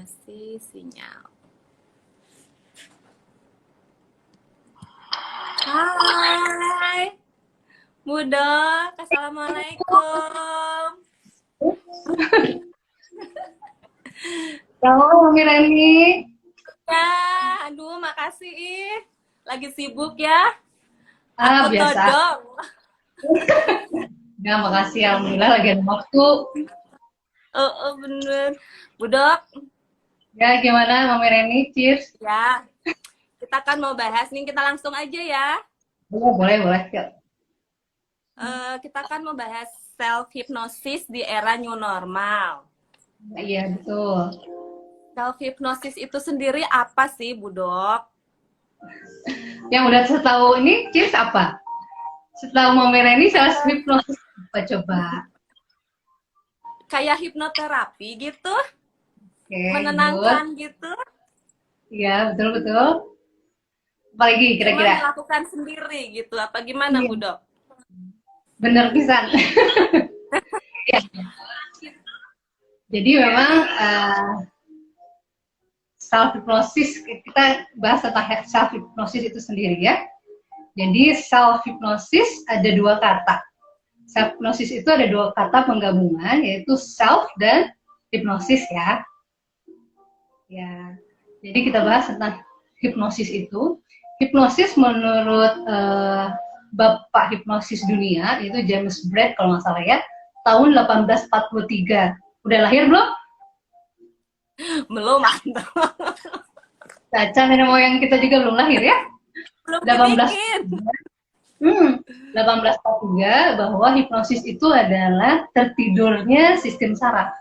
Masih sinyal. Hai, Budok. Assalamualaikum. Halo, Mami Reni. Ya, aduh makasih ih. Lagi sibuk ya? Aku Biasa. todong. Ya, makasih. Alhamdulillah lagi ada waktu. Bener. Budok, Ya, gimana Mami Reni? Cheers. ya. Kita kan mau bahas nih, kita langsung aja ya. Boleh, boleh. Yuk. Kita kan mau bahas self hypnosis di era new normal. Iya, betul. Self hypnosis itu sendiri apa sih, Budok? Yang udah setahu ini, cheers apa? Setahu Mami Reni, self hypnosis apa coba? Kayak hipnoterapi gitu, Oke, menenangkan good. gitu. Iya, betul-betul. Apalagi Cuma kira-kira? melakukan sendiri gitu, apa gimana, Iya, Budok? bener pisan. Ya. Jadi memang self hypnosis, kita bahas tentang self hypnosis itu sendiri ya. Jadi self hypnosis ada dua kata. Self hypnosis itu ada dua kata penggabungan, yaitu self dan hipnosis ya. Ya. Jadi kita bahas tentang hipnosis itu. Hipnosis menurut Bapak hipnosis dunia itu James Braid kalau nggak salah ya, tahun 1843. Udah lahir belum? Belum, mantap. Caca nenek moyang kita juga belum lahir ya. Belum 18 dibikin. 1843 bahwa hipnosis itu adalah tertidurnya sistem saraf.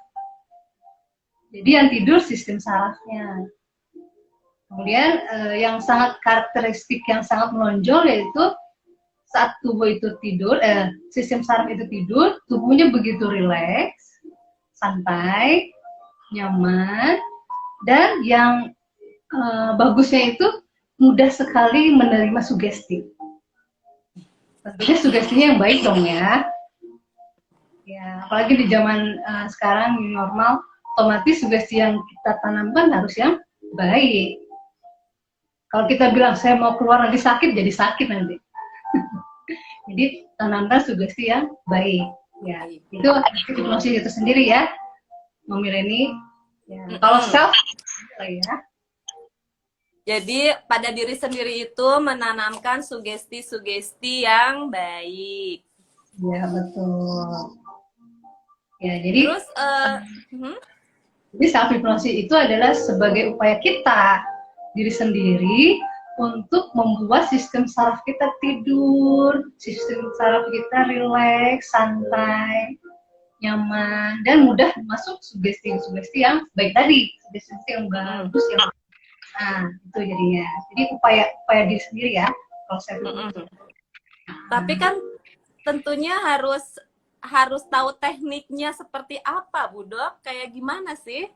Jadi yang tidur sistem sarafnya. Kemudian yang sangat karakteristik, yang sangat menonjol yaitu saat tubuh itu tidur, sistem saraf itu tidur, tubuhnya begitu rileks, santai, nyaman, dan yang bagusnya itu mudah sekali menerima sugesti. Tentunya sugestinya yang baik dong ya. Ya, apalagi di zaman sekarang new normal, otomatis sugesti yang kita tanamkan harus yang baik. Kalau kita bilang saya mau keluar nanti sakit, jadi sakit nanti. Jadi tanamkan sugesti yang baik. Ya, itu hipnosis itu sendiri ya, Mami Reni. Ya, kalau self ya. Jadi pada diri sendiri itu menanamkan sugesti-sugesti yang baik. Ya, betul. Ya, jadi Terus, jadi self hipnosis itu adalah sebagai upaya kita diri sendiri untuk membuat sistem saraf kita tidur, sistem saraf kita rileks, santai, nyaman, dan mudah masuk sugesti-sugesti yang baik tadi, sugesti yang bagus, yang itu jadinya. Jadi upaya diri sendiri ya, konsep. Tapi kan tentunya harus tahu tekniknya seperti apa, Budok? Kayak gimana sih?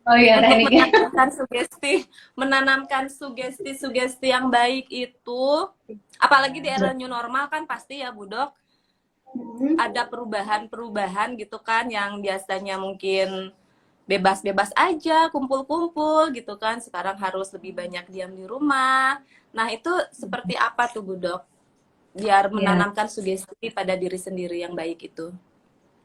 Oh iya, Untuk tekniknya. menanamkan sugesti yang baik itu, apalagi di era new normal kan pasti ya, Budok, ada perubahan gitu kan, yang biasanya mungkin bebas-bebas aja, kumpul-kumpul gitu kan, sekarang harus lebih banyak diam di rumah. Nah, itu seperti apa tuh, Budok? Biar menanamkan sugesti pada diri sendiri yang baik itu.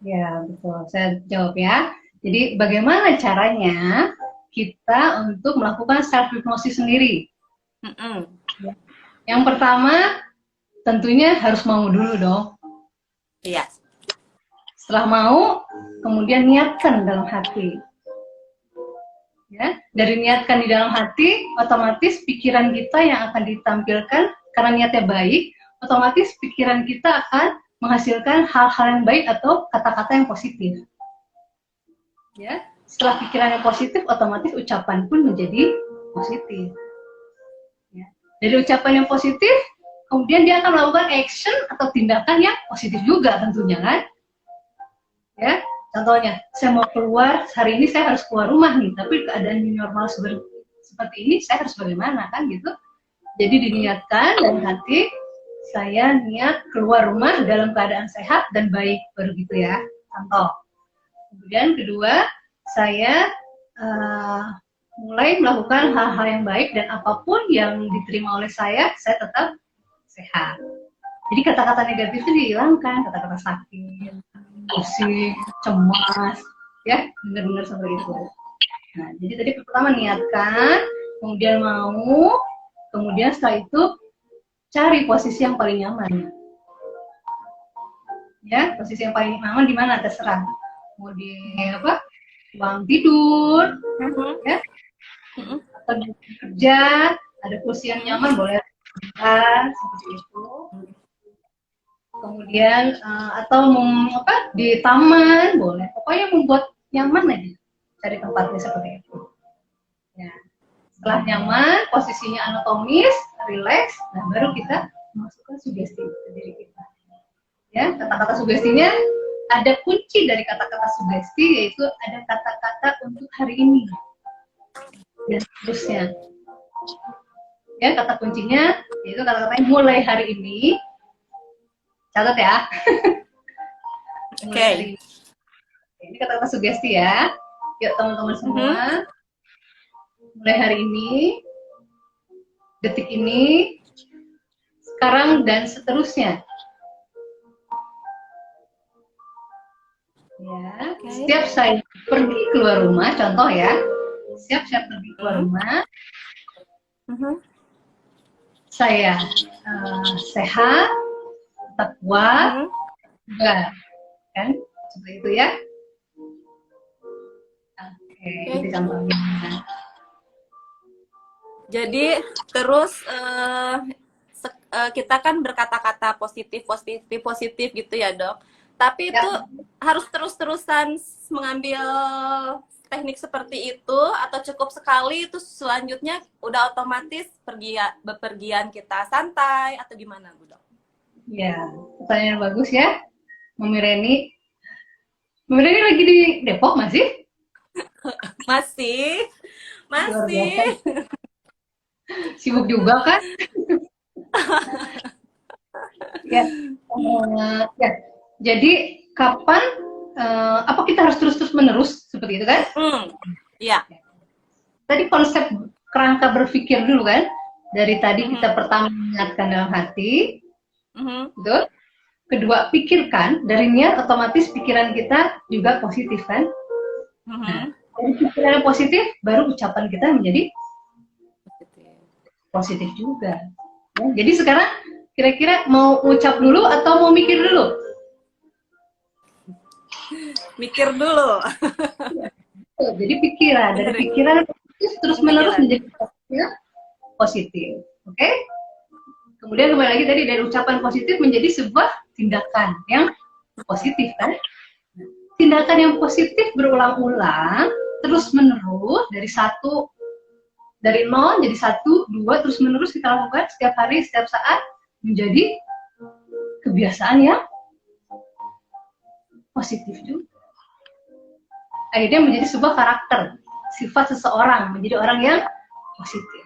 Ya, betul. Saya jawab ya. Jadi bagaimana caranya kita untuk melakukan self hypnosis sendiri? Yang pertama tentunya harus mau dulu dong. Iya. Setelah mau, kemudian niatkan dalam hati. Ya, dari niatkan di dalam hati, otomatis pikiran kita yang akan ditampilkan karena niatnya baik, otomatis pikiran kita akan menghasilkan hal-hal yang baik atau kata-kata yang positif. Ya, setelah pikiran yang positif, otomatis ucapan pun menjadi positif. Ya. Dari ucapan yang positif, kemudian dia akan melakukan action atau tindakan yang positif juga tentunya kan. Ya, contohnya, saya mau keluar, hari ini saya harus keluar rumah nih, tapi keadaan new normal seperti ini, saya harus bagaimana kan gitu. Jadi diniatkan dalam hati, saya niat keluar rumah dalam keadaan sehat dan baik, baru gitu ya, contoh. Kemudian kedua, saya uh, mulai melakukan hal-hal yang baik, dan apapun yang diterima oleh saya tetap sehat. Jadi kata-kata negatif itu dihilangkan, kata-kata sakit, pusing, cemas, ya, benar-benar seperti itu. Nah, jadi tadi pertama niatkan, kemudian mau, kemudian setelah itu cari posisi yang paling nyaman. Ya, posisi yang paling nyaman di mana terserah. Mau di apa? Ruang tidur, ya, atau di kerja, ada kursi yang nyaman boleh seperti itu. Kemudian atau di taman boleh, pokoknya membuat nyaman aja, cari tempatnya seperti itu. Ya. Setelah nyaman, posisinya anatomis, rileks, nah baru kita masukkan sugesti ke diri kita. Ya, kata-kata sugestinya ada kunci dari kata-kata sugesti, yaitu ada kata-kata untuk hari ini dan seterusnya. Ya, kata kuncinya yaitu kata-katanya mulai hari ini. Catat ya. Oke. Ini kata-kata sugesti ya. Yuk teman-teman semua. Mulai hari ini, detik ini, sekarang dan seterusnya. Ya, setiap saya pergi keluar rumah, contoh ya. Setiap saya pergi keluar rumah, saya sehat, tetap kuat, enggak, kan? Seperti itu ya. Oke, itu contohnya. Jadi terus kita kan berkata-kata positif gitu ya dok. Tapi itu harus terus-terusan mengambil teknik seperti itu atau cukup sekali itu selanjutnya udah otomatis bepergian kita santai atau gimana Bu Dok? Ya, pertanyaan bagus ya, Mami Reni. Mami Reni lagi di Depok masih? Masih. Sibuk juga kan? Ya. Ya. Jadi kapan? Apa kita harus terus menerus seperti itu kan? Iya. Tadi konsep kerangka berpikir dulu kan? Dari tadi kita pertama mengingatkan dalam hati, betul? Kedua pikirkan, dari niat otomatis pikiran kita juga positif kan? Nah, dari pikiran yang positif, baru ucapan kita menjadi positif juga. Ya, jadi sekarang kira-kira mau ucap dulu atau mau mikir dulu? Mikir dulu. Jadi pikiran, dari pikiran terus menerus menjadi positif. Oke? Kemudian kembali lagi tadi dari ucapan positif menjadi sebuah tindakan yang positif kan? Tindakan yang positif berulang-ulang terus menerus dari 0 jadi 1, 2 terus menerus kita lakukan setiap hari, setiap saat menjadi kebiasaan yang positif juga. Akhirnya menjadi sebuah karakter, sifat seseorang, menjadi orang yang positif.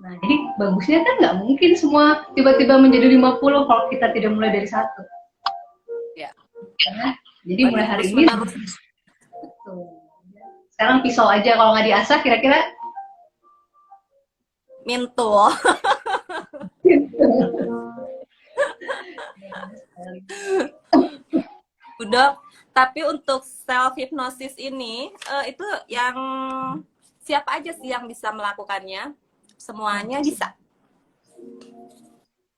Nah, jadi bagusnya kan nggak mungkin semua tiba-tiba menjadi 50 kalau kita tidak mulai dari 1. Ya. Nah, jadi mulai hari ini. Sekarang pisau aja kalau nggak diasah kira-kira mintul. Udah, tapi untuk self hypnosis ini itu yang siapa aja sih yang bisa melakukannya? Semuanya bisa.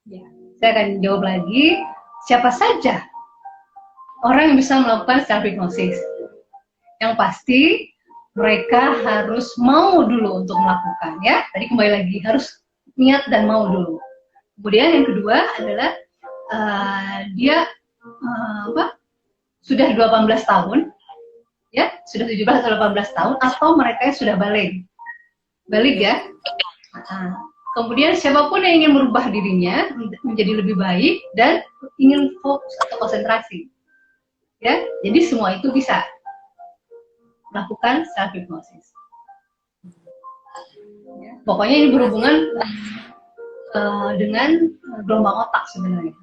Ya, saya akan jawab lagi. Siapa saja orang yang bisa melakukan self hypnosis? Yang pasti mereka harus mau dulu untuk melakukan ya. Tadi kembali lagi harus niat dan mau dulu. Kemudian yang kedua adalah dia sudah 18 tahun ya, sudah 17 atau 18 tahun atau mereka yang sudah balik ya. Kemudian siapapun yang ingin merubah dirinya menjadi lebih baik dan ingin fokus atau konsentrasi ya, jadi semua itu bisa melakukan self hypnosis ya. Pokoknya ini berhubungan dengan gelombang otak sebenarnya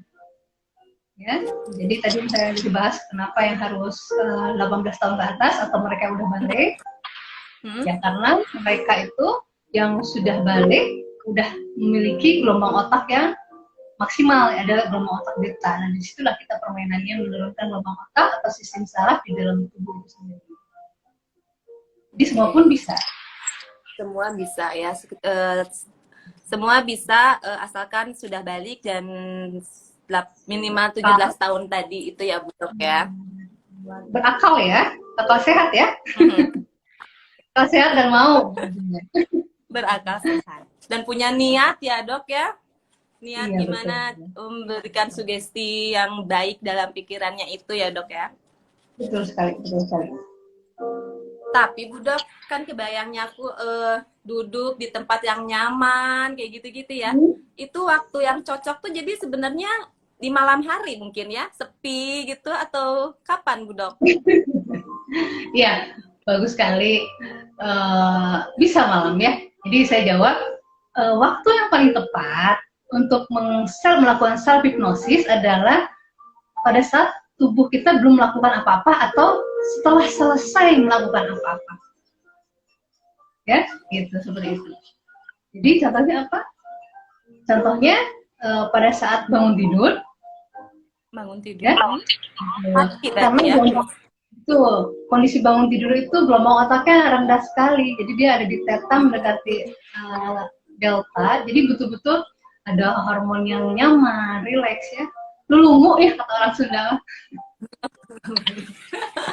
Ya, jadi tadi saya dibahas kenapa yang harus 18 tahun ke atas atau mereka udah balik. Ya karena mereka itu yang sudah balik udah memiliki gelombang otak yang maksimal, ada gelombang otak beta. Nah disitulah kita permainannya menurunkan gelombang otak atau sistem saraf di dalam tubuh itu sendiri. Jadi semua pun bisa. Semua bisa ya. Semua bisa asalkan sudah balik dan minimal 17 tahun tadi itu ya Bu Dok ya. Berakal ya, akal sehat ya. Akal sehat dan mau. Berakal sehat. Dan punya niat ya Dok ya. Niat Iya, gimana memberikan sugesti yang baik dalam pikirannya itu ya Dok ya. Betul sekali, betul sekali. Tapi Bu Dok, kan kebayangnya aku duduk di tempat yang nyaman kayak gitu-gitu ya. Itu waktu yang cocok tuh jadi sebenarnya di malam hari mungkin ya, sepi gitu atau kapan Bu Dok? Iya, bagus sekali. Bisa malam ya. Jadi saya jawab, waktu yang paling tepat untuk melakukan self hipnosis adalah pada saat tubuh kita belum melakukan apa-apa atau setelah selesai melakukan apa-apa. Ya, gitu seperti itu. Jadi contohnya apa? Contohnya pada saat bangun tidur. Ya? Karena itu kondisi bangun tidur itu gelombang otaknya rendah sekali. Jadi dia ada di theta mendekati delta. Jadi betul-betul ada hormon yang nyaman, rileks ya. Lulungu ya kata orang Sunda.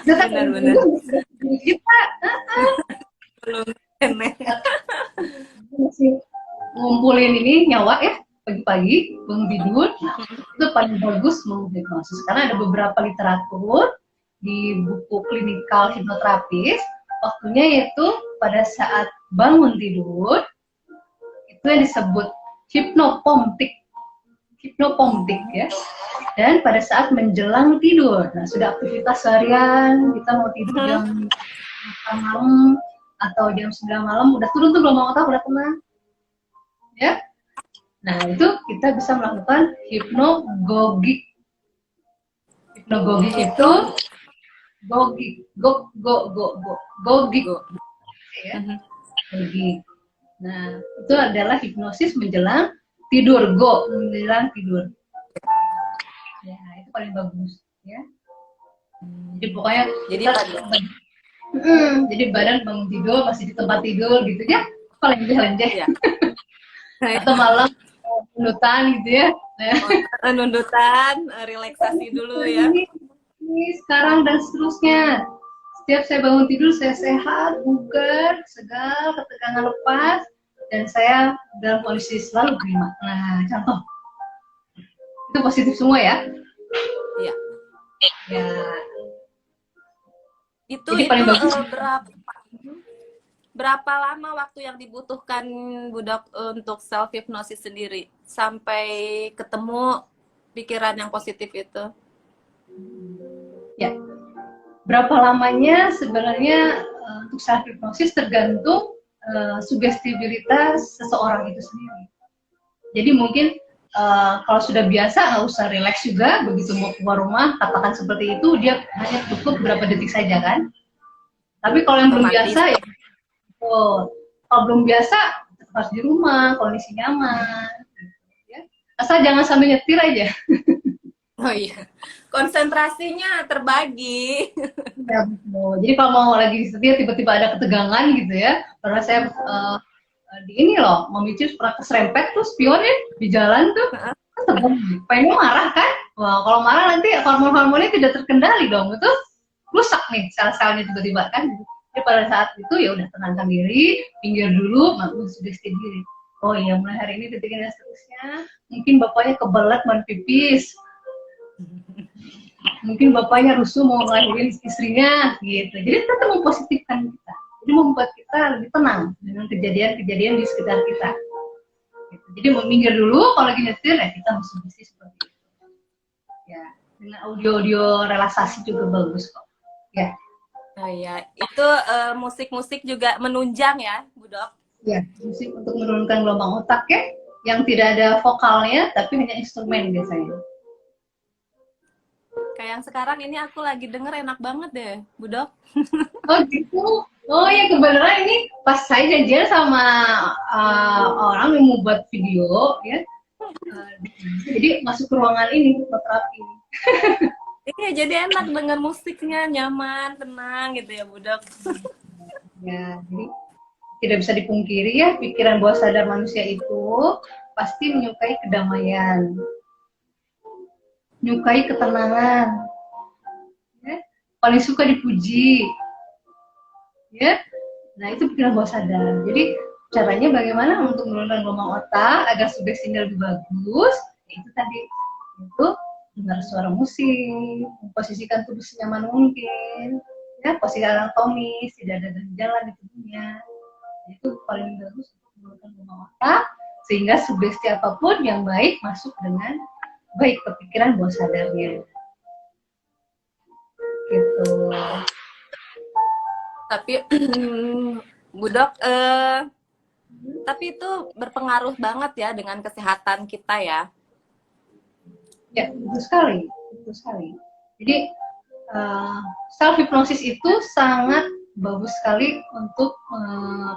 Benar-benar. Kita masih ngumpulin ini nyawa ya pagi-pagi bangun tidur. Itu paling bagus mau hipnosis karena ada beberapa literatur di buku klinikal hipnoterapis waktunya yaitu pada saat bangun tidur itu yang disebut hipnopompik ya. Dan pada saat menjelang tidur, nah sudah aktivitas seharian, kita mau tidur jam 8 malam atau jam 9 malam, udah turun tuh gelombang otak, udah tenang. Ya. Nah, itu kita bisa melakukan hipnogogik. Hipnogogik itu gogik, gogik. Ya. Gogik. Nah, itu adalah hipnosis menjelang tidur, menjelang tidur. Ya, itu paling bagus ya. Jadi pokoknya jadi badan bangun tidur masih di tempat tidur gitu ya, paling lenjeh. Ya. Atau malam nunutan gitu ya. Nundutan, relaksasi dulu ya. Ini sekarang dan seterusnya. Setiap saya bangun tidur saya sehat, bugar, segar, ketegangan lepas dan saya dalam kondisi selalu prima. Nah, contoh. Itu positif semua ya? Iya. Ya. Itu berapa lama waktu yang dibutuhkan Bu Dok untuk self hypnosis sendiri sampai ketemu pikiran yang positif itu? Ya. Berapa lamanya sebenarnya untuk self hypnosis tergantung sugestibilitas seseorang itu sendiri. Jadi mungkin kalau sudah biasa nggak usah relax juga, begitu mau keluar rumah katakan seperti itu dia hanya cukup berapa detik saja kan. Tapi kalau yang belum biasa ya, kalau belum biasa harus di rumah, kondisi nyaman, ya. Asal jangan sambil nyetir aja. Oh iya, konsentrasinya terbagi. Ya, betul. Jadi kalau mau lagi setir tiba-tiba ada ketegangan gitu ya, karena saya di ini loh memicu pernah keserempet tuh spionnya di jalan tuh, pengen marah kan? Wah, kalau marah nanti hormon-hormonnya tidak terkendali dong, itu rusak nih sel-selnya tiba-tiba kan. Jadi pada saat itu ya udah tenangkan diri, pinggir dulu, sugesti diri. Oh iya, mulai hari ini detik ini seterusnya, mungkin bapaknya kebelet main pipis, mungkin bapaknya rusuh mau ngelahirin istrinya gitu. Jadi tetap mempositifkan kita. Jadi membuat kita lebih tenang dengan kejadian-kejadian di sekitar kita. Gitu. Jadi mau minggir dulu, kalau lagi nyetir ya kita mesti seperti itu. Ya, dengan audio-audio relaksasi juga bagus kok. Ya. Oh iya, itu musik-musik juga menunjang ya, Bu Dok? Ya, musik untuk menurunkan gelombang otak ya, yang tidak ada vokalnya tapi hanya instrumen biasanya. Kayak yang sekarang ini aku lagi denger enak banget deh, Budok. Oh gitu. Oh ya kebenaran ini pas saya janjian sama orang yang mau buat video ya. Jadi masuk ke ruangan ini buat terapi. Iya, jadi enak denger musiknya, nyaman, tenang gitu ya, Budok. Ya, jadi tidak bisa dipungkiri ya, pikiran bawah sadar manusia itu pasti menyukai kedamaian, menyukai ketenangan, ya, paling suka dipuji, ya. Nah itu pikiran bawah sadar. Jadi caranya bagaimana untuk menurunkan gelombang otak agar sugestinya lebih bagus? Ya, itu tadi itu dengar suara musik, memposisikan tubuh senyaman mungkin, ya posisi anatomis, tidak ada gejala di tubuhnya. Itu paling bagus untuk menurunkan gelombang otak sehingga sugesti apapun yang baik masuk dengan baik ke pikiran bawah sadarnya. Gitu. Tapi Budok, tapi itu berpengaruh banget ya dengan kesehatan kita ya. Ya, betul sekali, betul sekali. Jadi self hypnosis itu sangat bagus sekali untuk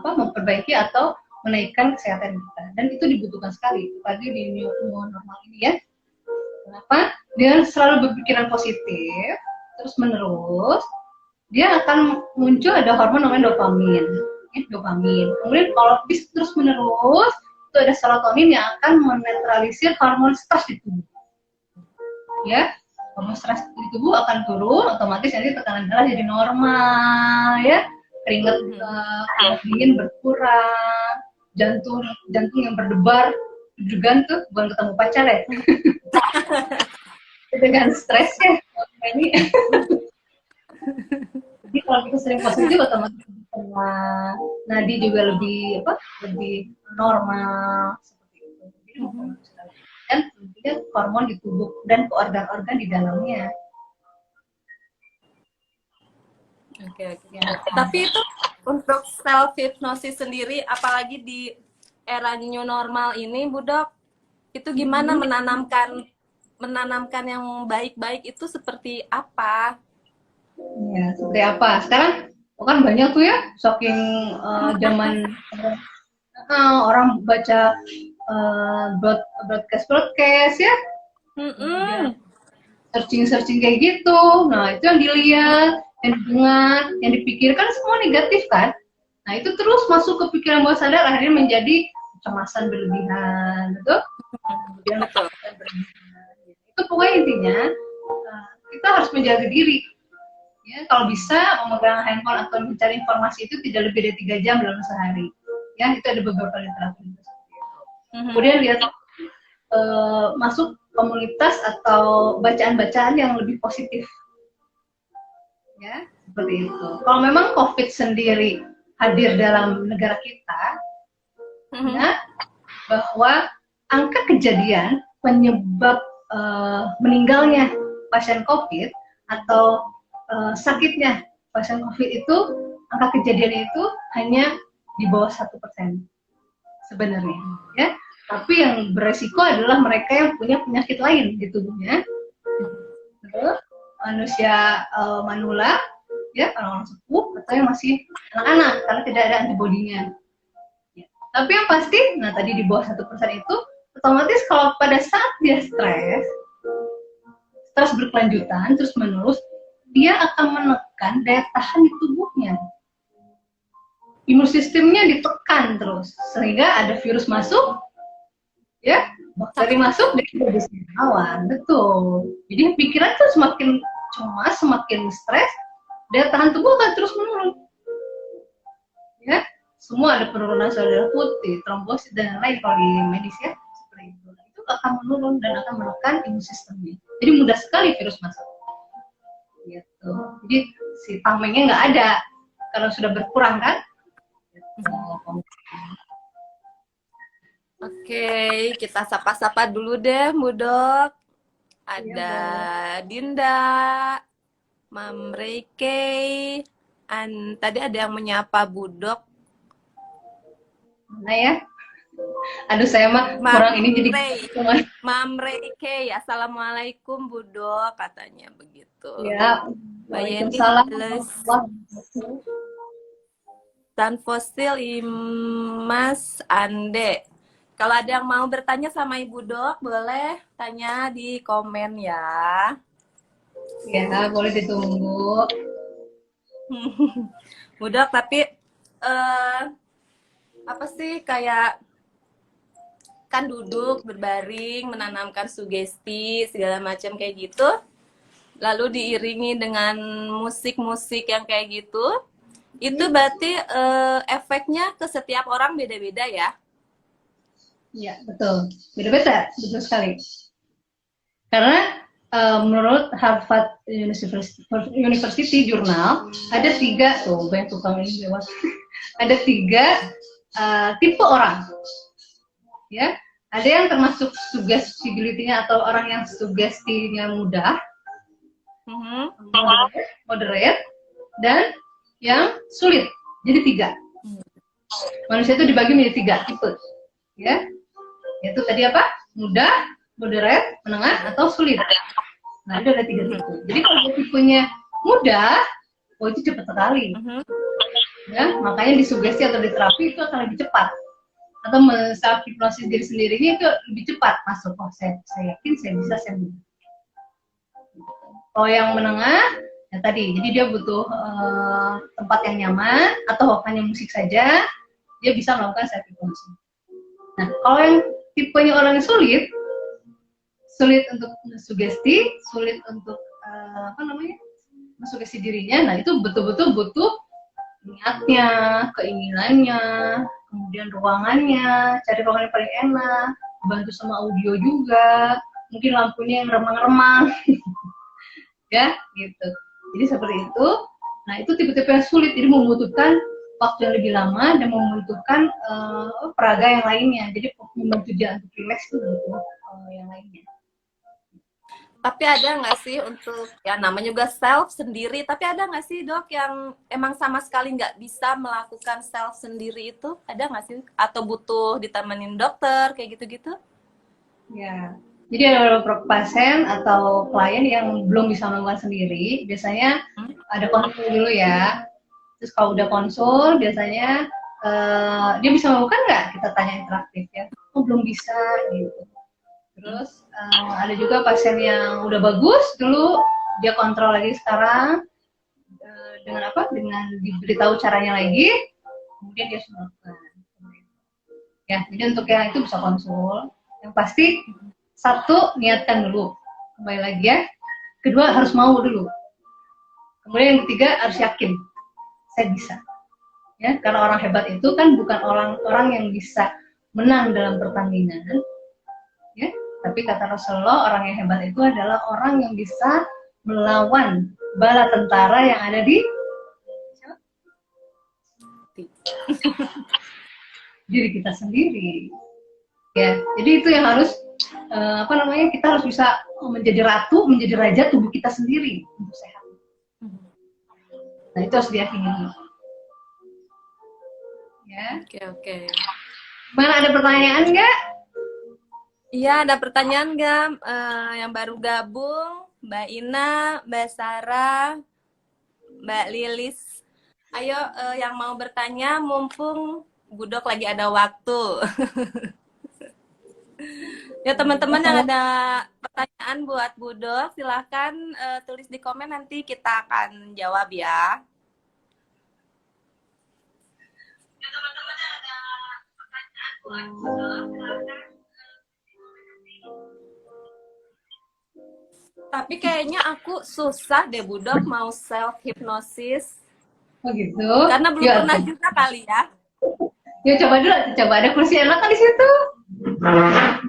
memperbaiki atau menaikkan kesehatan kita, dan itu dibutuhkan sekali apalagi di new normal ini ya. Kenapa? Dengan selalu berpikiran positif terus menerus, dia akan muncul ada hormon namanya dopamin, ya, dopamin. Kemudian kalau bis terus menerus itu ada serotonin yang akan menetralisir hormon stres di tubuh. Ya, hormon stres di tubuh akan turun, otomatis nanti tekanan darah jadi normal, ya, keringat dingin berkurang, jantung yang berdebar juga tuh bukan ketemu pacar ya, dengan stres ya ini. Jadi kalau kita sering positif otomatis tenang, nadi juga lebih normal seperti itu. Jadi, dan tentunya hormon di tubuh dan ke organ-organ di dalamnya. Oke. Tapi itu untuk self hypnosis sendiri, apalagi di era new normal ini, Budok, itu gimana menanamkan yang baik-baik itu seperti apa? Ya, seperti apa? Sekarang kan banyak tuh ya, saking zaman orang baca broadcast ya, searching kayak gitu. Nah itu yang dilihat, yang didengar, yang dipikirkan semua negatif kan. Nah itu terus masuk ke pikiran bawah sadar, akhirnya menjadi kecemasan berlebihan, betul? Kemudian ketakutan berlebihan. Itu pokoknya intinya kita harus menjaga diri. Ya, kalau bisa memegang handphone atau mencari informasi itu tidak lebih dari 3 jam dalam sehari. Ya, itu ada beberapa literatur seperti itu. Kemudian lihat masuk komunitas atau bacaan-bacaan yang lebih positif. Ya, seperti itu. Kalau memang COVID sendiri hadir dalam negara kita, ya, bahwa angka kejadian penyebab meninggalnya pasien COVID atau sakitnya pasien COVID itu, angka kejadian itu hanya di bawah 1% sebenarnya, ya. Tapi yang beresiko adalah mereka yang punya penyakit lain di tubuhnya, manusia manula, ya, orang-orang sepuh atau yang masih anak-anak karena tidak ada antibodinya. Ya. Tapi yang pasti, nah tadi di bawah 1% itu, otomatis kalau pada saat dia stres berkelanjutan terus menerus, dia akan menekan daya tahan di tubuhnya. Imun sistemnya ditekan terus, sehingga ada virus masuk, ya, bakteri masuk, dia jadi lawan, betul. Jadi pikiran tuh semakin cemas, semakin stres, daya tahan tubuh akan terus menurun. Ya, semua ada penurunan sel darah putih, trombosit dan lain kalau di medis ya, seperti itu. Itu akan menurun dan akan menekan imun sistemnya. Jadi mudah sekali virus masuk. Gitu. Jadi si tamengnya nggak ada kalau sudah berkurang kan. Gitu. Oke, kita sapa-sapa dulu deh, Budok. Ada Dinda, Mam Reike, tadi ada yang menyapa Budok. Mana ya? Aduh, saya mah kurang ini jadi cuman Mam Reike, assalamualaikum Budok katanya begitu. ya. Mbak Yeni Waalaikumsalam hales warahmatullahi wabarakatuh. dan fosil Imas Ande. Kalau ada yang mau bertanya sama Ibu Dok, boleh tanya di komen ya. Ya, boleh ditunggu. Bu Dok, tapi apa sih kayak kan duduk berbaring menanamkan sugesti segala macam kayak gitu, lalu diiringi dengan musik-musik yang kayak gitu, itu berarti efeknya ke setiap orang beda-beda ya? Ya, betul. Beda-beda, betul sekali. Karena menurut Harvard University Journal ada 3 tuh banyak tukang ini lewat. Ada 3 tipe orang, ya. Ada yang termasuk suggestibility-nya atau orang yang sugestinya mudah, moderate, dan yang sulit. Jadi 3. Manusia itu dibagi menjadi 3 tipe, ya. Yaitu tadi apa? Mudah, moderate, menengah, atau sulit. Nah, itu ada 3 tipe. Jadi kalau tipenya mudah, itu cepat sekali. Ya, makanya disugesti atau diterapi itu akan lebih cepat. Atau self hipnosis diri sendirinya itu lebih cepat masuk. Oh, saya yakin saya bisa, saya bisa. Kalau yang menengah, ya tadi, jadi dia butuh tempat yang nyaman atau hanya musik saja, dia bisa melakukan self hipnosis. Nah, kalau yang tipenya orang yang sulit untuk sugesti, sulit untuk sugesti dirinya, nah itu betul-betul butuh niatnya, keinginannya, kemudian ruangannya, cari ruangan yang paling enak, bantu sama audio juga, mungkin lampunya yang remang-remang, ya, gitu. Jadi seperti itu. Nah, itu tipe-tipe yang sulit, jadi membutuhkan waktu yang lebih lama dan membutuhkan peraga yang lainnya. Jadi membantu dia untuk relax itu butuh yang lainnya. Tapi ada nggak sih untuk, ya namanya juga self sendiri, tapi ada nggak sih Dok yang emang sama sekali nggak bisa melakukan self sendiri itu? Ada nggak sih? Atau butuh ditemenin dokter, kayak gitu-gitu? Ya, jadi ada beberapa pasien atau klien yang belum bisa melakukan sendiri, biasanya ada konsul dulu ya. Terus kalau udah konsul, biasanya dia bisa melakukan nggak? Kita tanya interaktif ya. Oh, belum bisa gitu. Terus ada juga pasien yang udah bagus dulu, dia kontrol lagi sekarang dengan apa? Dengan diberitahu caranya lagi, kemudian dia sudah melakukan. Ya, jadi untuk yang itu bisa konsul. Yang pasti 1, niatkan dulu, kembali lagi ya. 2, harus mau dulu. Kemudian yang 3, harus yakin, saya bisa. Ya, karena orang hebat itu kan bukan orang-orang yang bisa menang dalam pertandingan, ya. Tapi kata Rasulullah, orang yang hebat itu adalah orang yang bisa melawan bala tentara yang ada di diri kita sendiri. Ya, jadi itu yang harus kita harus bisa menjadi ratu, menjadi raja tubuh kita sendiri untuk sehat. Nah, itu harus diyakini. Ya. Oke. Mana ada pertanyaan nggak? Iya, ada pertanyaan nggak? Yang baru gabung, Mbak Ina, Mbak Sarah, Mbak Lilis. Ayo, yang mau bertanya, mumpung Budok lagi ada waktu. Ya, teman-teman yang ada pertanyaan buat Budok, silahkan tulis di komen, nanti kita akan jawab ya. Ya, teman-teman yang ada pertanyaan buat Budok, silahkan. Tapi kayaknya aku susah deh Budok mau self hypnosis. Oh gitu. Karena belum pernah juga kali ya. Yuk coba dulu, coba ada kursi enak kan di situ. Enak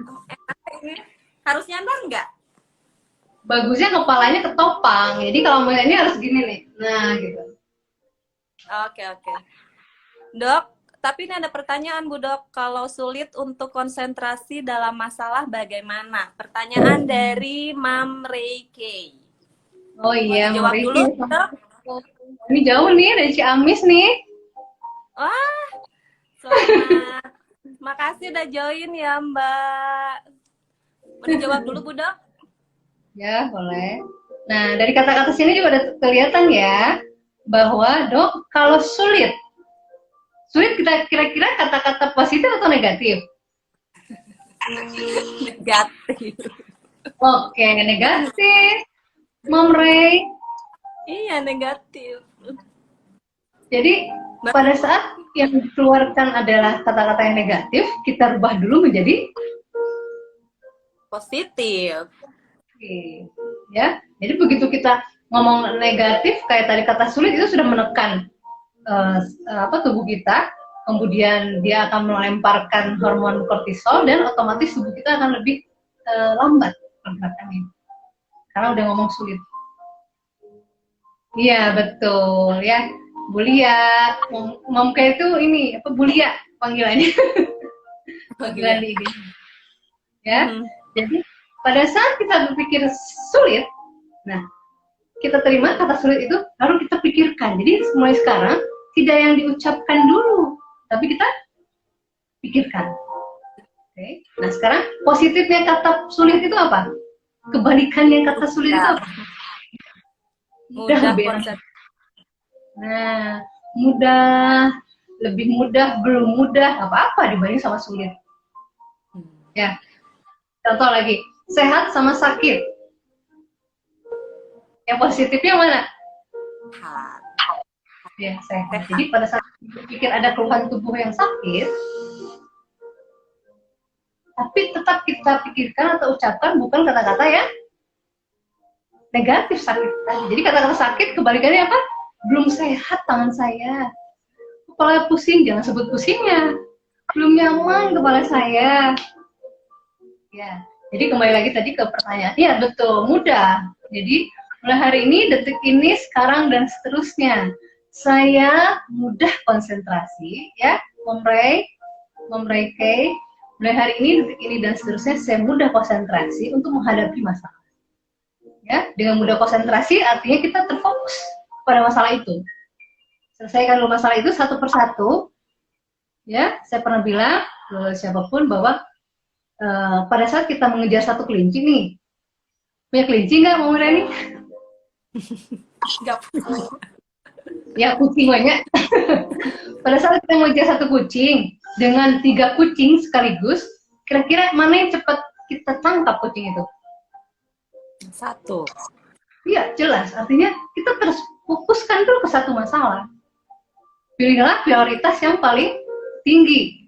ini. Harus nyandar nggak? Bagusnya kepalanya ketopang. Jadi kalau mau ini harus gini nih. Nah, gitu. Oke. Dok, tapi ini ada pertanyaan Bu Dok. Kalau sulit untuk konsentrasi dalam masalah bagaimana? Pertanyaan dari Mam Reike. Oh iya, jawab dulu, Dok. Ini jauh nih dari Ciamis nih. Wah, selamat Makasih udah join ya Mbak. Mau dijawab dulu Bu Dok? Ya, boleh. Nah, dari kata-kata sini juga udah kelihatan ya, bahwa dok, kalau sulit kita kira-kira kata-kata positif atau negatif? Negatif. Oke, negatif. Mom Ray. Iya, negatif. Jadi, pada saat yang dikeluarkan adalah kata-kata yang negatif, kita rubah dulu menjadi Positif. oke, ya. Jadi begitu kita ngomong negatif, kayak tadi kata sulit itu sudah menekan tubuh kita, kemudian dia akan melemparkan hormon kortisol dan otomatis tubuh kita akan lebih lambat pergerakannya karena udah ngomong sulit. Iya betul ya, Bulia, Momka itu ini apa Bulia panggilannya, panggilan di IG. Ya, jadi pada saat kita berpikir sulit, nah kita terima kata sulit itu, lalu kita pikirkan. Jadi mulai sekarang tidak yang diucapkan dulu, tapi kita pikirkan. Oke. Nah sekarang positifnya kata sulit itu apa? Kebalikannya kata sulit itu apa? Mudah lebih konsep. Nah, mudah, lebih mudah, belum mudah, apa-apa dibanding sama sulit. Ya, contoh lagi, sehat sama sakit. Yang positifnya mana? Sehat. Ya, sehat. Jadi pada saat berpikir ada keluhan tubuh yang sakit, tapi tetap kita pikirkan atau ucapkan bukan kata-kata yang negatif sakit. Jadi kata-kata sakit kebalikannya apa? Belum sehat tangan saya. Kepala pusing, jangan sebut pusingnya. Belum nyaman kepala saya. Ya, jadi kembali lagi tadi ke pertanyaan. Ya, betul, mudah. Jadi mulai hari ini, detik ini, sekarang dan seterusnya, saya mudah konsentrasi. Ya, Momrey Kay. Mulai hari ini, detik ini dan seterusnya, saya mudah konsentrasi untuk menghadapi masalah. Ya, dengan mudah konsentrasi artinya kita terfokus pada masalah itu. Selesaikan dulu masalah itu satu persatu. Ya, saya pernah bilang ke siapapun bahwa pada saat kita mengejar satu kelinci nih, punya kelinci nggak mau Reni? Nggak punya. Ya kucing banyak. Pada saat kita mengejar satu kucing dengan 3 kucing sekaligus, kira-kira mana yang cepat kita tangkap kucing itu? 1. Iya, jelas. Artinya kita terus fokuskan dulu ke satu masalah. Pilihlah prioritas yang paling tinggi.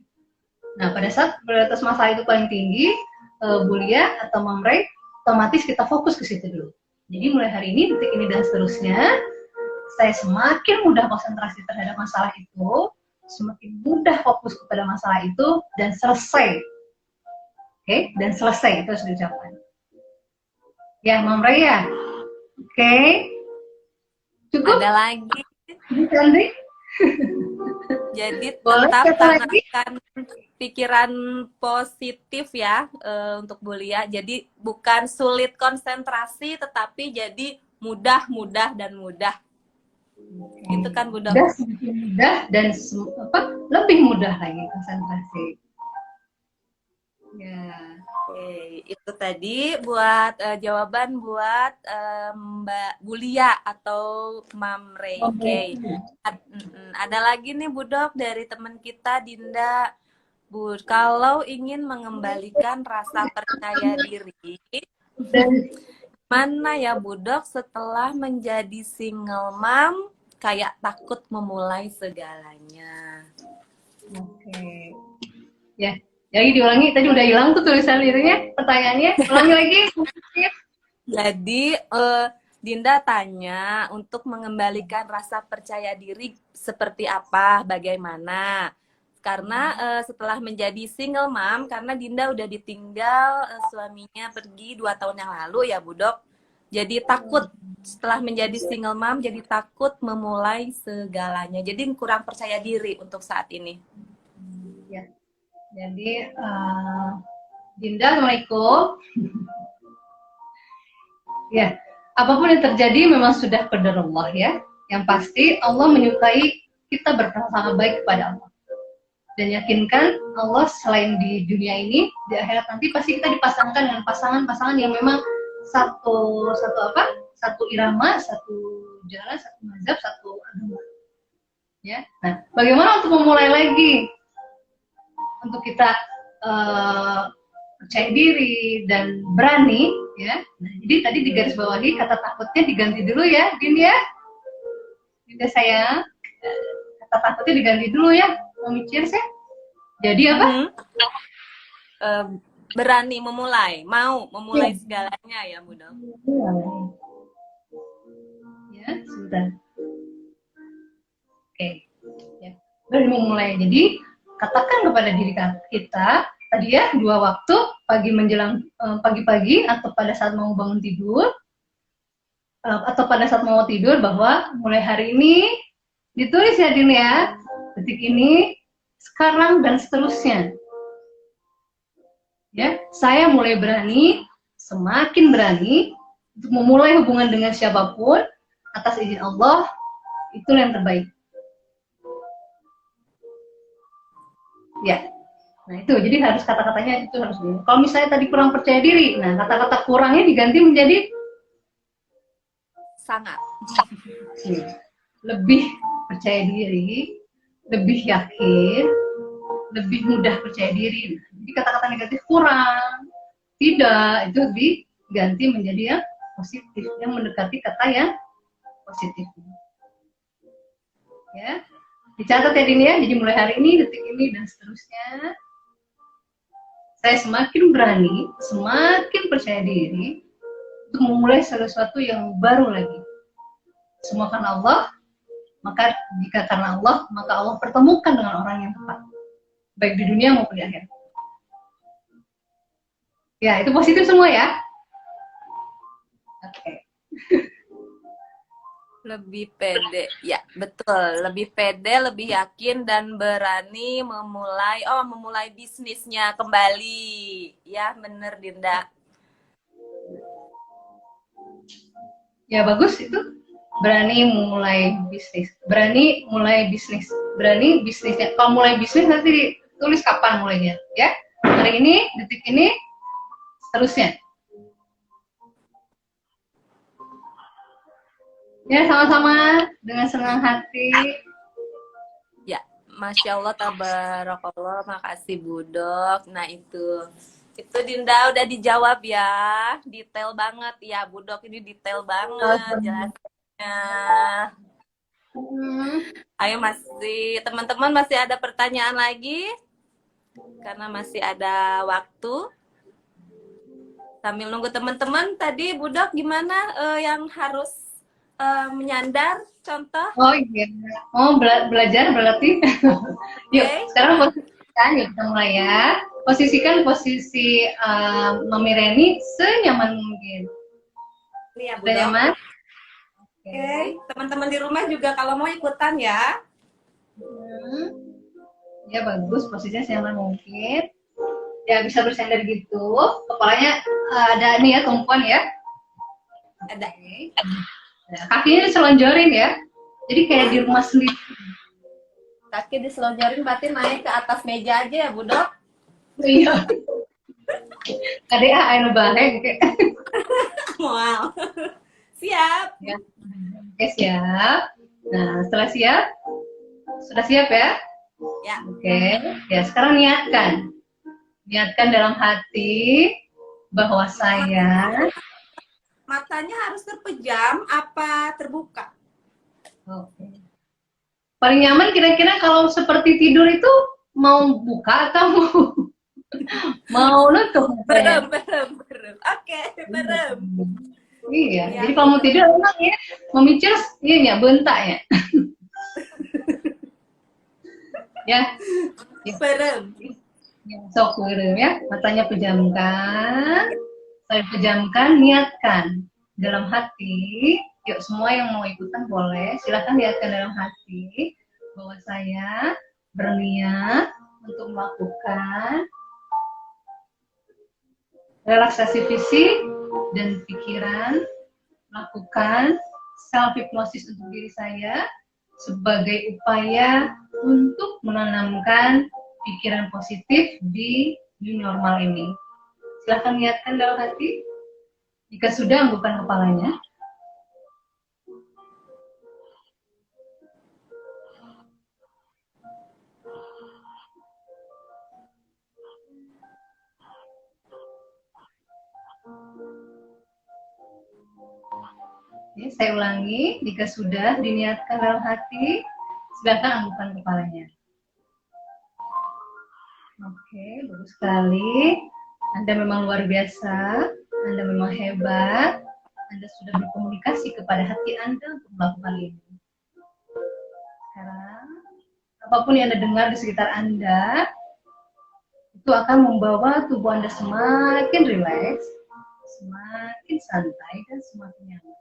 Nah, pada saat prioritas masalah itu paling tinggi, Bulia atau Mamrey, otomatis kita fokus ke situ dulu. Jadi mulai hari ini, detik ini dan seterusnya, saya semakin mudah konsentrasi terhadap masalah itu, semakin mudah fokus kepada masalah itu, dan selesai. Oke, dan selesai, itu harus diucapkan. Ya, Mamrey ya? Oke. Cukup? Ada lagi. Andri? Jadi Boleh, tetap lagi? tanamkan pikiran positif ya untuk Bulia. Jadi bukan sulit konsentrasi, tetapi jadi mudah, dan mudah. Itu kan Bu Dok. Mudah dan lebih mudah lagi konsentrasi. Ya. Oke, itu tadi buat jawaban buat Mbak Bulia atau Mam Reike. Ada lagi nih Bu Dok dari teman kita Dinda. Bu, kalau ingin mengembalikan rasa percaya diri, mana ya Bu Dok setelah menjadi single mom kayak takut memulai segalanya. Oke. Ya. Jadi diulangi, tadi udah hilang tuh tulisan itunya, pertanyaannya, ulangi lagi. Jadi Dinda tanya untuk mengembalikan rasa percaya diri seperti apa, bagaimana? Karena setelah menjadi single mom, karena Dinda udah ditinggal suaminya pergi 2 tahun yang lalu ya Bu Dok. Jadi takut setelah menjadi single mom, jadi takut memulai segalanya. Jadi kurang percaya diri untuk saat ini. Ya. Jadi, Dinda, Assalamualaikum. Ya, apapun yang terjadi memang sudah qadar Allah ya. Yang pasti Allah menyukai kita berprasangka baik kepada Allah. dan yakinkan Allah selain di dunia ini, di akhirat nanti pasti kita dipasangkan dengan pasangan-pasangan yang memang satu irama, satu jalan, satu mazhab, satu agama. Ya, nah, bagaimana untuk memulai lagi, untuk kita percaya diri dan berani, ya. Nah, jadi tadi di garis bawahi kata takutnya diganti dulu ya, Din ya. Dinda sayang, kata takutnya diganti dulu ya, memikir sih. Jadi apa? Berani memulai, mau memulai segalanya ya, Bu Dok. Ya, sebentar. Oke, ya. Berani memulai. Jadi katakan kepada diri kita tadi ya, 2 waktu, pagi menjelang pagi-pagi atau pada saat mau bangun tidur, atau pada saat mau tidur, bahwa mulai hari ini ditulis ya Din ya, detik ini, sekarang dan seterusnya. Ya, saya mulai berani, semakin berani untuk memulai hubungan dengan siapapun atas izin Allah, itu yang terbaik. Ya, nah itu, jadi harus kata-katanya itu harus dulu. Kalau misalnya tadi kurang percaya diri, nah kata-kata kurangnya diganti menjadi sangat. Lebih percaya diri, lebih yakin, lebih mudah percaya diri. Jadi kata-kata negatif kurang, tidak, itu diganti menjadi yang positif, yang mendekati kata yang positif. Ya, dicatat ya Din ya. Jadi mulai hari ini, detik ini dan seterusnya, saya semakin berani, semakin percaya diri untuk memulai sesuatu yang baru lagi. Semua karena Allah, maka jika karena Allah, maka Allah pertemukan dengan orang yang tepat, baik di dunia maupun di akhirat. Ya, itu positif semua ya. Oke. Lebih pede, ya betul. Lebih pede, lebih yakin dan berani memulai bisnisnya kembali. Ya, bener Dinda. Ya bagus itu. Berani mulai bisnis. Berani mulai bisnis. Berani bisnisnya. Kalau mulai bisnis nanti ditulis kapan mulainya, ya. Hari ini, detik ini, seterusnya. Ya, sama-sama dengan senang hati. Ya, Masya Allah, tabarakallah, makasih Bu Dok. Nah itu Dinda udah dijawab ya, detail banget ya Bu Dok, ini detail banget jelasnya. Ayo teman-teman masih ada pertanyaan lagi? Karena masih ada waktu. Sambil nunggu teman-teman, tadi Bu Dok gimana yang harus menyandar contoh? Oh iya, belajar berarti. Yuk, sekarang posisikan, yuk kita mulai ya. Posisikan posisi Mami Reni senyaman mungkin. Nih ya Bu Dok. Nyaman? Oke, teman-teman di rumah juga kalau mau ikutan ya. Ya bagus, posisinya senyaman mungkin. Ya bisa bersandar gitu, kepalanya ada nih ya, tumpuan ya. Ada. Kakinya diselonjorin ya, jadi kayak di rumah sendiri. Kaki diselonjorin berarti naik ke atas meja aja ya Bu Dok? Iya. KDA ayo baheng kayak. Wow. Siap. Ya. Oke siap. Nah setelah siap, sudah siap ya? Ya. Oke. Ya sekarang niatkan dalam hati bahwa saya. Matanya harus terpejam apa terbuka? Oke. Paling nyaman kira-kira kalau seperti tidur itu mau buka atau mau nutup? Berem. Oke, berem. Iya, ya. Jadi kalau mau tidur enak ya, memicir iya ya, bentak ya. Ya. Berem. Sok berem ya, matanya pejamkan. Saya pejamkan, niatkan dalam hati. Yuk semua yang mau ikutan boleh, silahkan niatkan dalam hati bahwa saya berniat untuk melakukan relaksasi fisik dan pikiran, melakukan self hipnosis untuk diri saya sebagai upaya untuk menanamkan pikiran positif di new normal ini. Silahkan niatkan dalam hati. Jika sudah, anggukan kepalanya. Oke, saya ulangi. Jika sudah diniatkan dalam hati, silakan anggukan kepalanya. Oke, bagus sekali. Anda memang luar biasa. Anda memang hebat. Anda sudah berkomunikasi kepada hati Anda untuk melakukan ini. Sekarang, apapun yang Anda dengar di sekitar Anda, itu akan membawa tubuh Anda semakin rileks, semakin santai, dan semakin nyaman.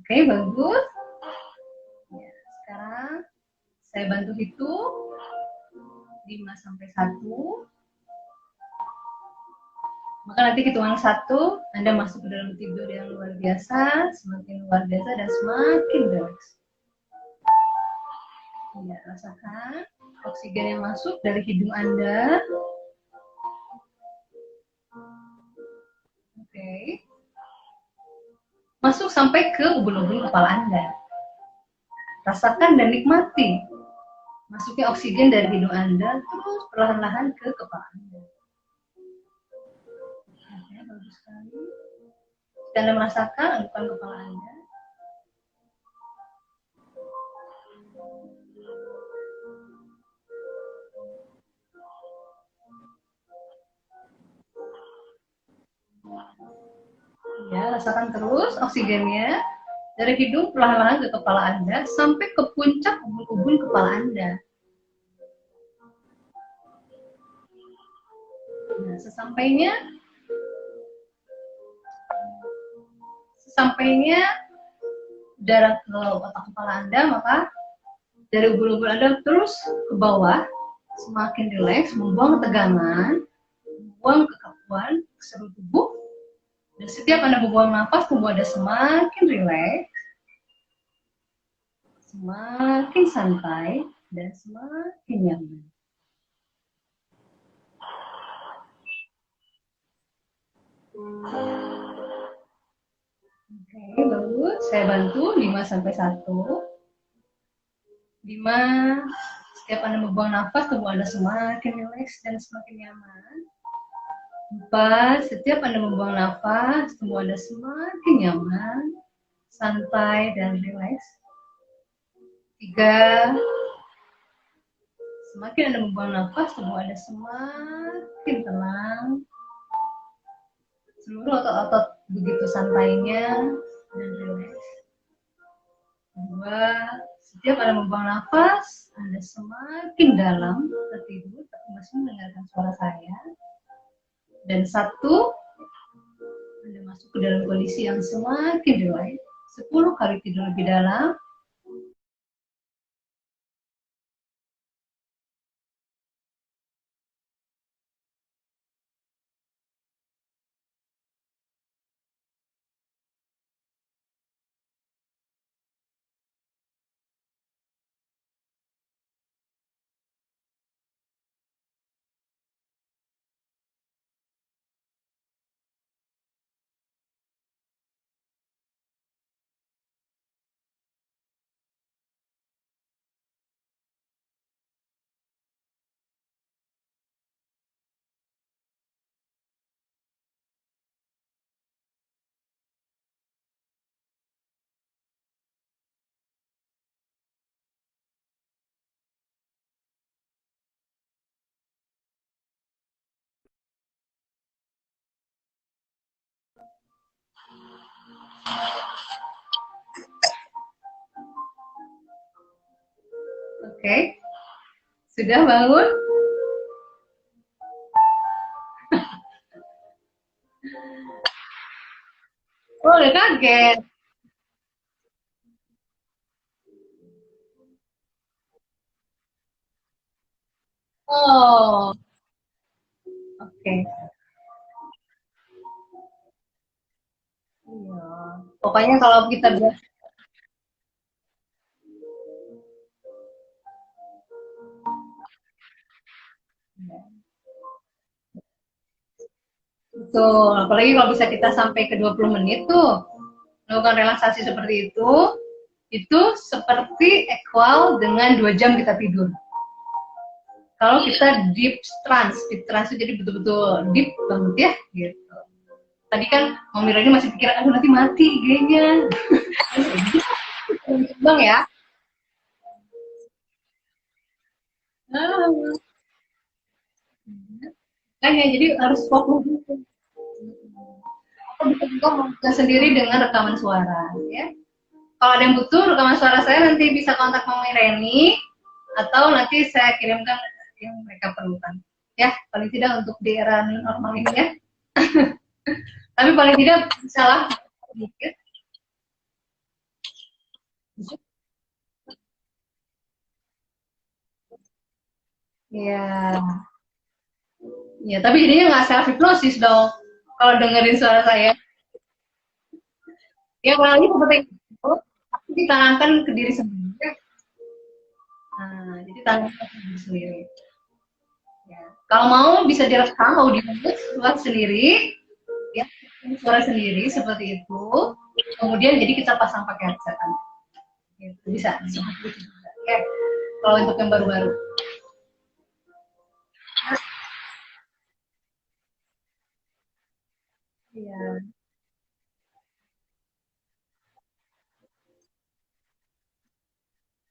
Oke, bagus. Ya, sekarang saya bantu hitung 5 sampai 1. Maka nanti hitungan 1, Anda masuk ke dalam tidur yang luar biasa, semakin luar biasa dan semakin rileks. Ya, rasakan oksigen yang masuk dari hidung Anda. Oke. Masuk sampai ke ubun-ubun kepala Anda. Rasakan dan nikmati masuknya oksigen dari hidung Anda terus perlahan-lahan ke kepala Anda. Oke, bagus sekali. Jika Anda merasakan, anggukan kepala Anda. Ya, rasakan terus oksigennya dari hidung perlahan-lahan ke kepala Anda sampai ke puncak ubun-ubun kepala Anda. Nah, sesampainya darah ke otak kepala Anda, maka dari ubun-ubun Anda terus ke bawah, semakin rileks, membuang ketegangan, membuang kekakuan ke seluruh tubuh. Dan setiap Anda membuang nafas, tubuh Anda semakin rileks, semakin santai, dan semakin nyaman. Oke, bagus. Saya bantu 5 sampai 1. 5, setiap Anda membuang nafas, tubuh Anda semakin rileks dan semakin nyaman. 4, setiap Anda membuang nafas, tubuh Anda semakin nyaman, santai, dan rileks. 3, semakin Anda membuang nafas, tubuh Anda semakin tenang. Seluruh otot-otot begitu santainya dan rileks. 2, setiap Anda membuang nafas, Anda semakin dalam tertidur, tapi masih mendengarkan suara saya. Dan 1, Anda masuk ke dalam kondisi yang semakin rileks. 10 kali tidur lebih dalam. Oke, sudah bangun? Oh, udah kaget. Oh, oke. Iya. Pokoknya kalau kita Betul, apalagi kalau bisa kita sampai ke 20 menit tuh, melakukan relaksasi seperti itu seperti equal dengan 2 jam kita tidur. Kalau kita deep trance itu jadi betul-betul deep banget ya, gitu. Tadi kan Mami Rani masih pikir, aduh nanti mati IG-nya. Bang ya. Kan ya, jadi harus fokus gitu. Atau bisa juga membuka sendiri dengan rekaman suara, ya. Kalau ada yang butuh rekaman suara saya, nanti bisa kontak Mami Reni atau nanti saya kirimkan yang mereka perlukan. Ya, paling tidak untuk di era normal ini ya. Tapi paling tidak bisa lah sedikit. Ya, ya, tapi jadinya nggak self hipnosis dong. Kalau dengerin suara saya, ya kurang lebih seperti itu. Tapi ditanamkan ke diri sendiri. Nah, jadi tanamkan ke diri sendiri. Ya. Kalau mau bisa direkam audio buat sendiri, ya suara sendiri seperti itu. Kemudian jadi kita pasang pakai headset. Gitu. Bisa. Oke. Kalau untuk yang baru-baru. Iya.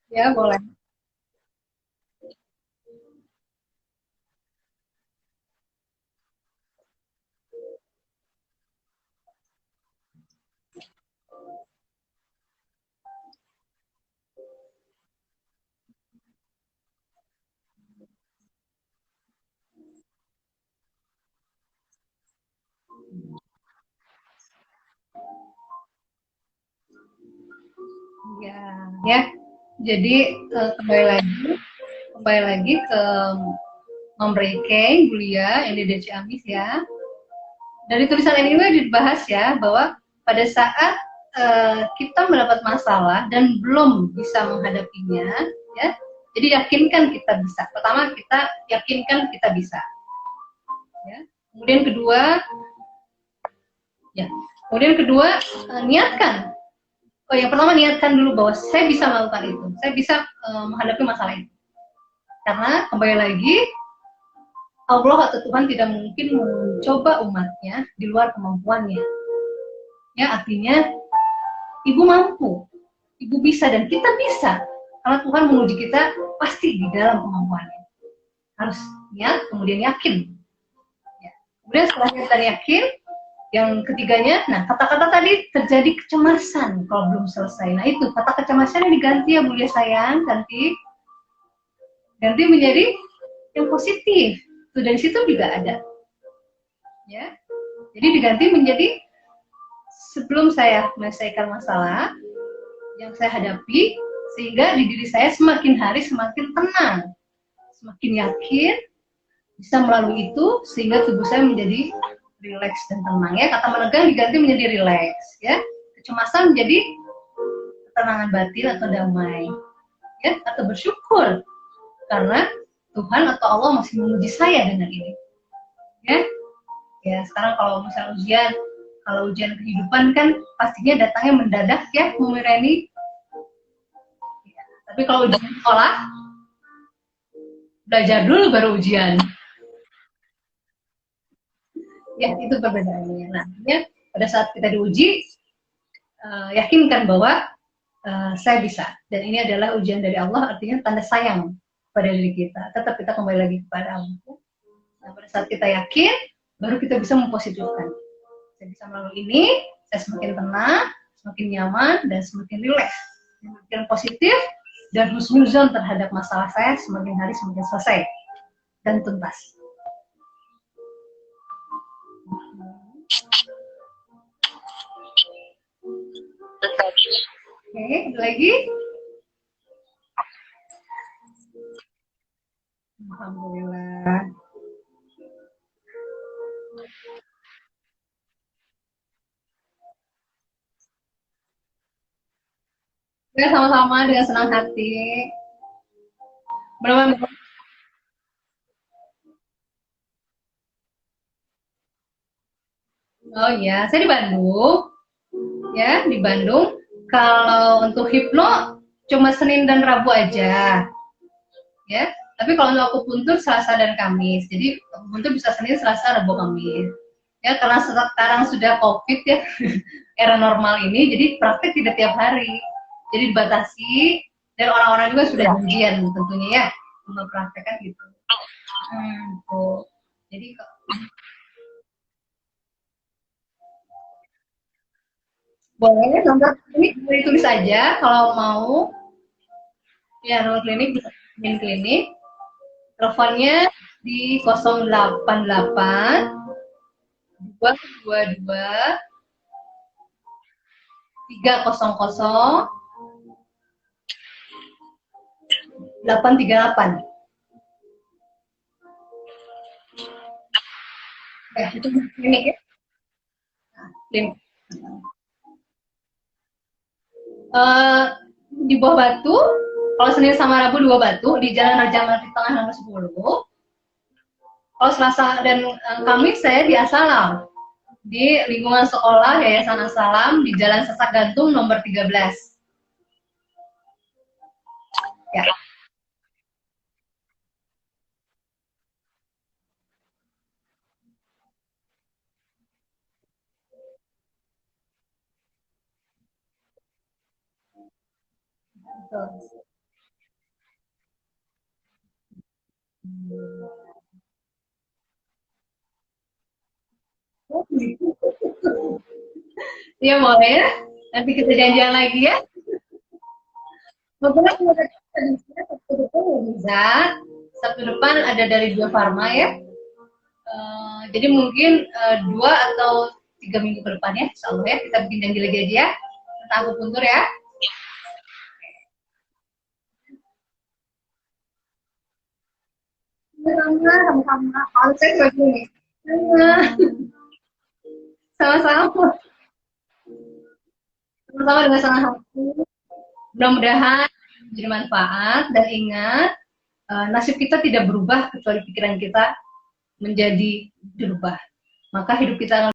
Ya boleh. Ya. Ya. Jadi kembali lagi ke Membreke, Julia, yang di DC Amis ya. Dari tulisan ini dibahas ya bahwa pada saat kita mendapat masalah dan belum bisa menghadapinya, ya, jadi yakinkan kita bisa. Pertama kita yakinkan kita bisa. Ya. Kemudian kedua, ya. Kemudian kedua niatkan. Oh, yang pertama niatkan dulu bahwa saya bisa melakukan itu, saya bisa menghadapi masalah itu. Karena kembali lagi Allah atau Tuhan tidak mungkin mencoba umatnya di luar kemampuannya. Ya, artinya ibu mampu, ibu bisa dan kita bisa. Karena Tuhan menguji kita pasti di dalam kemampuannya. Harus niat, kemudian yakin. Ya. Kemudian setelah kita yakin, yang ketiganya, nah kata-kata tadi terjadi kecemasan kalau belum selesai. Nah itu kata kecemasan yang diganti ya Bulia sayang, ganti menjadi yang positif. Tuh dari situ juga ada. Ya. Jadi diganti menjadi sebelum saya menyelesaikan masalah yang saya hadapi, sehingga di diri saya semakin hari semakin tenang, semakin yakin bisa melalui itu, sehingga tubuh saya menjadi rileks dan tenang ya. Kata menegang diganti menjadi rileks ya. Kecemasan menjadi ketenangan batin atau damai ya, atau bersyukur karena Tuhan atau Allah masih menguji saya dengan ini ya. Ya sekarang kalau ujian kehidupan kan pastinya datangnya mendadak ya Mumi Reni ya. Tapi kalau ujian sekolah belajar dulu baru ujian ya, itu perbedaannya. Nah pada saat kita diuji yakinkan bahwa saya bisa, dan ini adalah ujian dari Allah, artinya tanda sayang pada diri kita. Tetap kita kembali lagi kepada Allah. Nah, pada saat kita yakin, baru kita bisa mempositifkan. Saya bisa melalui ini, saya semakin tenang, semakin nyaman, dan semakin rileks. Semakin positif, dan husnuzon terhadap masalah saya semakin hari semakin selesai dan tuntas. Oke, ada lagi? Alhamdulillah. Ya, sama-sama dengan senang hati. Berapa Oh iya, saya di Bandung. Ya, di Bandung. Kalau untuk hipno cuma Senin dan Rabu aja. Ya. Tapi kalau untuk akupuntur Selasa dan Kamis. Jadi akupuntur bisa Senin, Selasa, Rabu, Kamis. Ya, karena sekarang sudah COVID ya, era normal ini, jadi praktek tidak tiap hari. Jadi dibatasi dan orang-orang juga sudah janjian tentunya ya, mempraktekkan gitu. Tuh. Jadi boleh nomor klinik boleh tulis aja kalau mau. Ya, nomor klinik bisa klinik. Teleponnya di 088 222 300 838. Ya, itu klinik ya. Klinik. Di Bawah Batu, kalau Senin sama Rabu Dua Batu, di Jalan Raja Marti Tengah nomor 10. Kalau Selasa dan Kamis saya di Asalam, di lingkungan sekolah Yayasan Asalam di Jalan Sasak Gantung nomor 13. Ya. Betul. Iya boleh ya. Nanti kita janjian lagi ya. Kebetulan Sabtu depan ya bisa. Sabtu depan ada dari Dua Farma ya. Jadi mungkin 2 atau 3 minggu ke depan ya, insya Allah ya. Kita bikin janji lagi aja ya. Tentang akupuntur ya. Sama-sama. Kalau saya juga gini. Sama-sama. Sama-sama dengan sangat hati. Mudah-mudahan menjadi manfaat dan ingat nasib kita tidak berubah kecuali pikiran kita menjadi berubah. Maka hidup kita